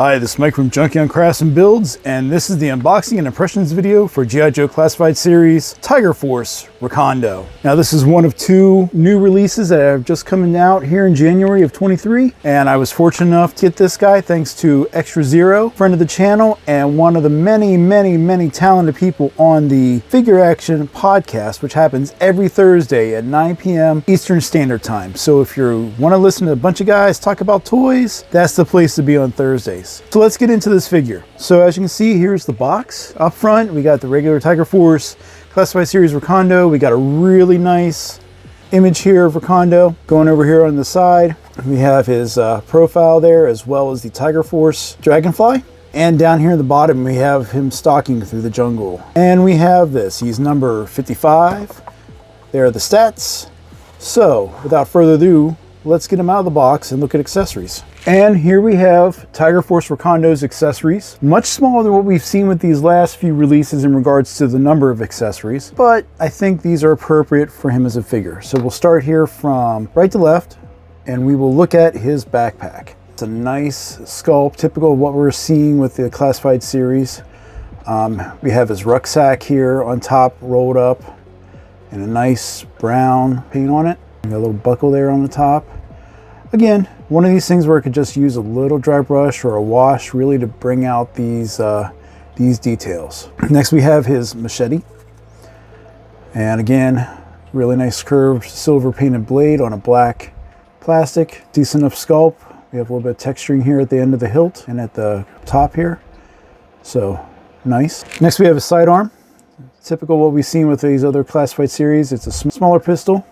Hi, this is Mike from Junkie on Crafts and Builds, and this is the unboxing and impressions video for G.I. Joe Classified Series Tiger Force Recondo. Now this is one of two new releases that have just coming out here in January of 23, and I was fortunate enough to get this guy thanks to Extra Zero, friend of the channel, and one of the many talented people on the Figure Action podcast, which happens every Thursday at 9 p.m. Eastern Standard Time. So if you want to listen to a bunch of guys talk about toys, that's the place to be on Thursdays. So let's get into this figure. So as you can see, here's the box. Up front, we got the regular Tiger Force Classified Series Recondo. We got a really nice image here of Recondo. Going over here on the side, we have his profile there, as well as the Tiger Force Dragonfly. And down here at the bottom, we have him stalking through the jungle. And we have this. He's number 55. There are the stats. So without further ado, let's get him out of the box and look at accessories. And here we have Tiger Force Recondo's accessories. Much smaller than what we've seen with these last few releases in regards to the number of accessories, but I think these are appropriate for him as a figure. So we'll start here from right to left, and we will look at his backpack. It's a nice sculpt, typical of what we're seeing with the Classified series. We have his rucksack here on top, rolled up, and a nice brown paint on it. And a little buckle there on the top. Again, one of these things where I could just use a little dry brush or a wash really to bring out these details. Next we have his machete. And again, really nice curved silver painted blade on a black plastic. Decent enough sculpt. We have a little bit of texturing here at the end of the hilt and at the top here. So nice. Next we have a sidearm. Typical what we've seen with these other Classified series. It's a smaller pistol.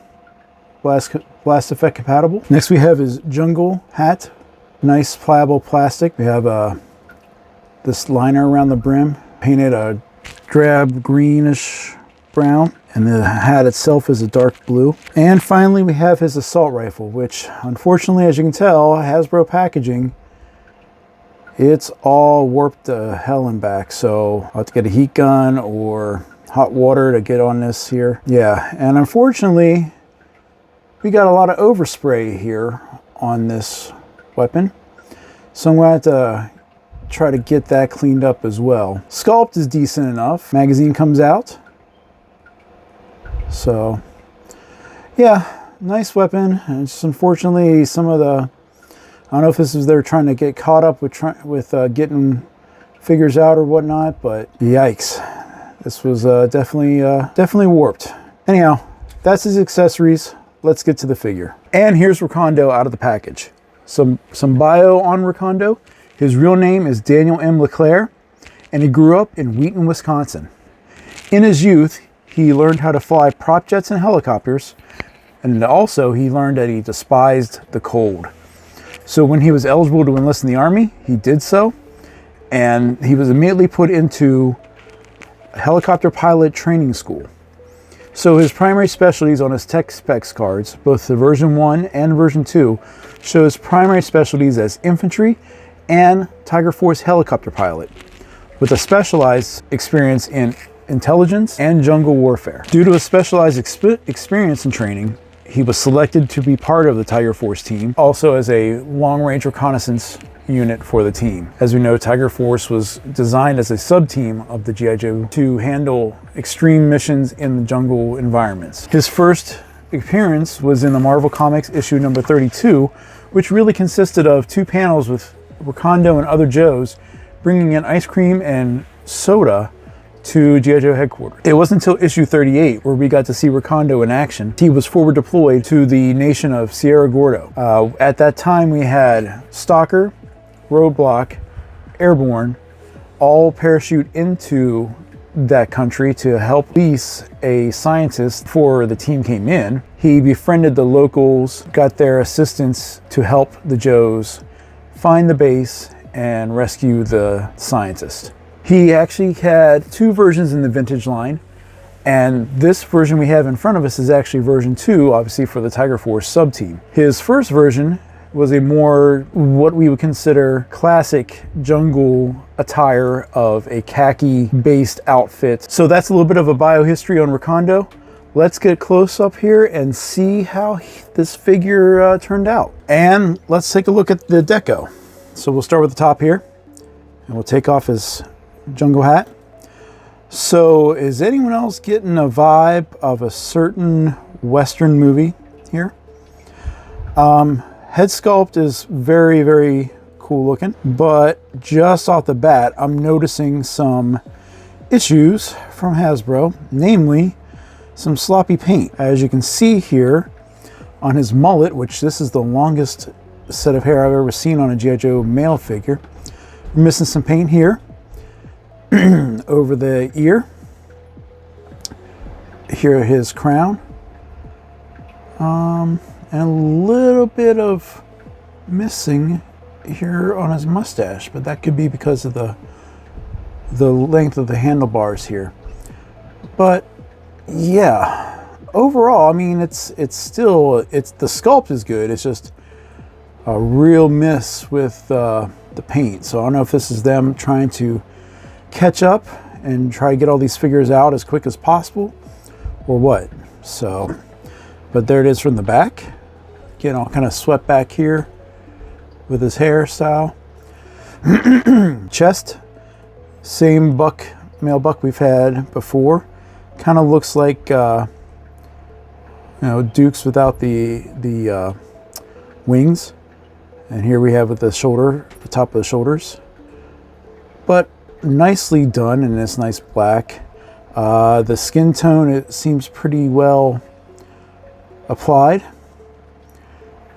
Blast effect compatible. Next we have his jungle hat. Nice pliable plastic. We have this liner around the brim, painted a drab greenish brown, and the hat itself is a dark blue. And finally we have his assault rifle, which unfortunately, as you can tell, Hasbro packaging, it's all warped to hell and back. So I'll have to get a heat gun or hot water to get on this here. Yeah, and unfortunately, we got a lot of overspray here on this weapon, so I'm going to have to try to get that cleaned up as well. Sculpt is decent enough. Magazine comes out. So, yeah, nice weapon. And just unfortunately, some of the, I don't know if this is they're trying to get caught up with getting figures out or whatnot, but yikes, this was definitely warped. Anyhow, that's his accessories. Let's get to the figure. And here's Recondo out of the package. Some bio on Recondo. His real name is Daniel M. LeClaire, and he grew up in Wheaton, Wisconsin. In his youth, he learned how to fly prop jets and helicopters, and also he learned that he despised the cold. So when he was eligible to enlist in the Army, he did so, and he was immediately put into a helicopter pilot training school. So his primary specialties on his tech specs cards, both the version 1 and version 2, shows primary specialties as infantry and Tiger Force helicopter pilot, with a specialized experience in intelligence and jungle warfare. Due to a specialized experience in training, he was selected to be part of the Tiger Force team, also as a long-range reconnaissance unit for the team. As we know, Tiger Force was designed as a sub-team of the G.I. Joe to handle extreme missions in the jungle environments. His first appearance was in the Marvel Comics issue number 32, which really consisted of two panels with Recondo and other Joes bringing in ice cream and soda to G.I. Joe headquarters. It wasn't until issue 38 where we got to see Recondo in action. He was forward deployed to the nation of Sierra Gordo. At that time we had Stalker, Roadblock, Airborne, all parachute into that country to help release a scientist before the team came in. He befriended the locals, got their assistance to help the Joes find the base and rescue the scientist. He actually had two versions in the vintage line, and this version we have in front of us is actually version 2, obviously for the Tiger Force sub-team. His first version was a more what we would consider classic jungle attire of a khaki based outfit. So that's a little bit of a biohistory on Recondo. Let's get close up here and see how this figure turned out. And let's take a look at the deco. So we'll start with the top here. And we'll take off his jungle hat. So is anyone else getting a vibe of a certain Western movie here? Head sculpt is very, very cool looking, but just off the bat, I'm noticing some issues from Hasbro, namely some sloppy paint. As you can see here on his mullet, which this is the longest set of hair I've ever seen on a G.I. Joe male figure. We're missing some paint here over the ear. Here his crown. And a little bit of missing here on his mustache, but that could be because of the length of the handlebars here. But yeah, overall, I mean, it's the sculpt is good. It's just a real miss with the paint. So I don't know if this is them trying to catch up and try to get all these figures out as quick as possible or what. So, but there it is from the back. Getting all kind of swept back here with his hairstyle. Chest, same buck, male buck we've had before. Kind of looks like you know, Dukes without the wings. And here we have with the shoulder, the top of the shoulders. But nicely done in this nice black. The skin tone, it seems pretty well applied.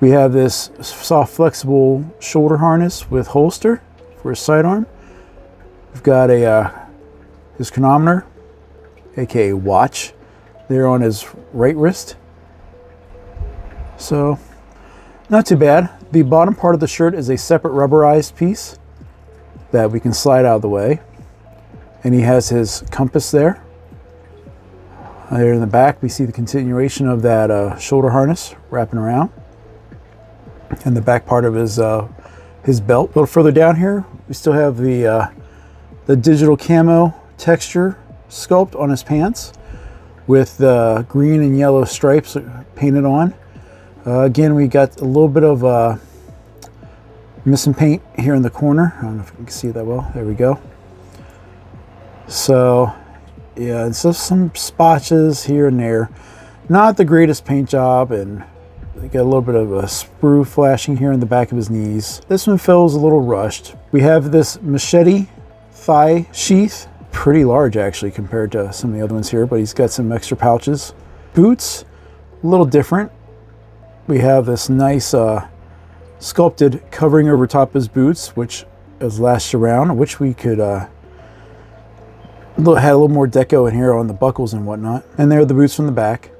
We have this soft, flexible shoulder harness with holster for his sidearm. We've got his chronometer, aka watch, there on his right wrist. So, not too bad. The bottom part of the shirt is a separate rubberized piece that we can slide out of the way. And he has his compass there. There in the back, we see the continuation of that shoulder harness wrapping around. And the back part of his belt. A little further down here, we still have the digital camo texture sculpt on his pants with the green and yellow stripes painted on. Again, we got a little bit of missing paint here in the corner. I don't know if you can see that well. There we go. So, yeah, it's just some spotches here and there. Not the greatest paint job, and they got a little bit of a sprue flashing here in the back of his knees. This one feels a little rushed. We have this machete thigh sheath. Pretty large, actually, compared to some of the other ones here, but he's got some extra pouches. Boots, a little different. We have this nice sculpted covering over top of his boots, which is lashed around, which we could had a little more deco in here on the buckles and whatnot. And there are the boots from the back.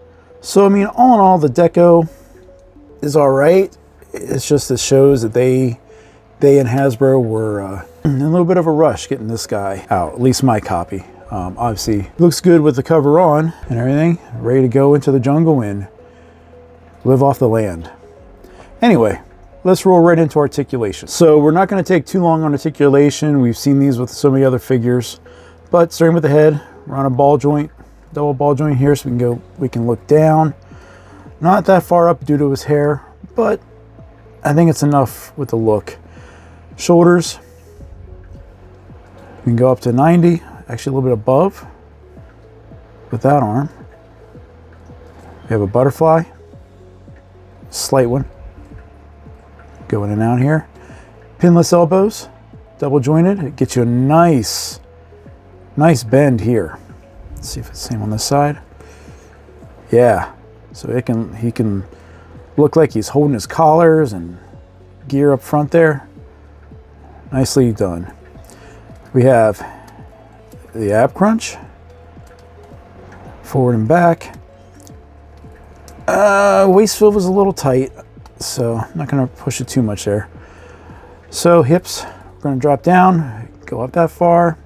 So I mean, all in all, the deco is all right. It's just, it shows that they and Hasbro were in a little bit of a rush getting this guy out, at least my copy. Obviously looks good with the cover on and everything, ready to go into the jungle and live off the land. Anyway, let's roll right into articulation. So we're not going to take too long on articulation. We've seen these with so many other figures, but starting with the head, we're on a ball joint, double ball joint here, so we can look down. Not that far up due to his hair, but I think it's enough with the look. Shoulders, we can go up to 90, actually a little bit above with that arm. We have a butterfly, slight one, going in and out here. Pinless elbows, double jointed. It gets you a nice bend here. Let's see if it's the same on this side. Yeah, so he can look like he's holding his collars and gear up front there. Nicely done. We have the ab crunch, forward and back. Waist fill was a little tight, so I'm not going to push it too much there. So hips, we're going to drop down, go up that far.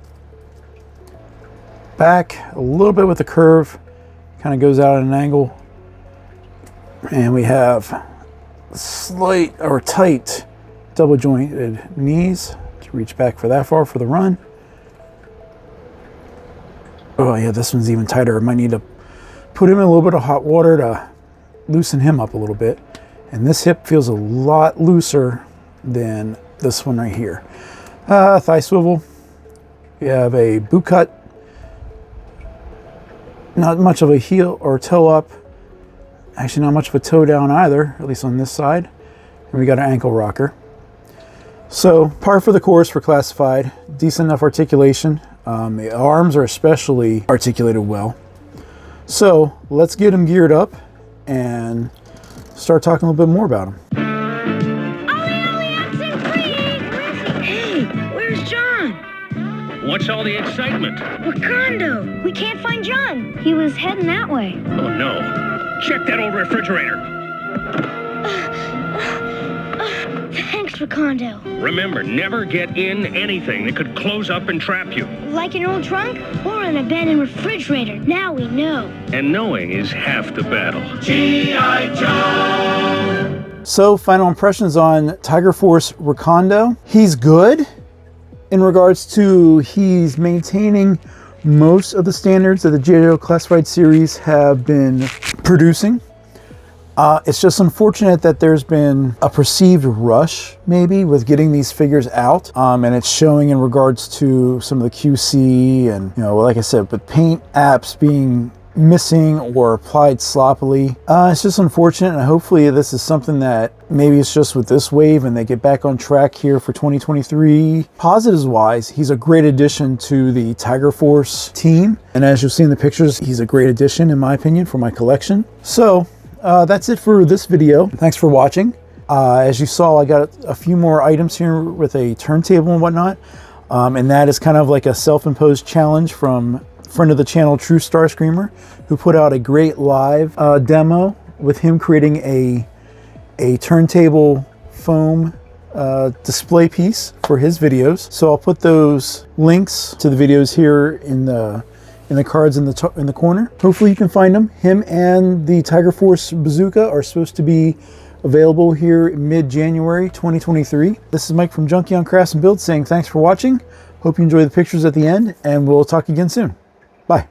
Back a little bit with the curve, kind of goes out at an angle. And we have slight or tight double jointed knees to reach back for that far for the run. Oh yeah, this one's even tighter. I might need to put him in a little bit of hot water to loosen him up a little bit. And this hip feels a lot looser than this one right here. Thigh swivel. We have a boot cut. Not much of a heel or toe up. Actually, not much of a toe down either, at least on this side. And we got an ankle rocker. So, par for the course for classified. Decent enough articulation. The arms are especially articulated well. So, let's get him geared up and start talking a little bit more about him. Hey, where's John? What's all the excitement? Recondo! We can't find John. He was heading that way. Oh no. Check that old refrigerator. Thanks, Recondo. Remember, never get in anything that could close up and trap you. Like an old trunk or an abandoned refrigerator. Now we know. And knowing is half the battle. G.I. Joe! So, final impressions on Tiger Force Recondo. He's good in regards to he's maintaining most of the standards that the G.I. Joe Classified series have been producing. It's just unfortunate that there's been a perceived rush, maybe, with getting these figures out. And it's showing in regards to some of the QC and, you know, like I said, but paint apps being missing or applied sloppily. It's just unfortunate, and hopefully this is something that maybe it's just with this wave and they get back on track here for 2023. Positives wise, he's a great addition to the Tiger Force team. And as you'll see in the pictures, he's a great addition, in my opinion, for my collection. So, that's it for this video. Thanks for watching. As you saw, I got a few more items here with a turntable and whatnot. And that is kind of like a self-imposed challenge from friend of the channel, True Starscreamer, who put out a great live demo with him creating a turntable foam display piece for his videos. So I'll put those links to the videos here in the cards in the corner. Hopefully you can find them. Him and the Tiger Force bazooka are supposed to be available here mid-January 2023. This is Mike from Junkie on Crafts and Builds saying thanks for watching. Hope you enjoy the pictures at the end, and we'll talk again soon. Bye.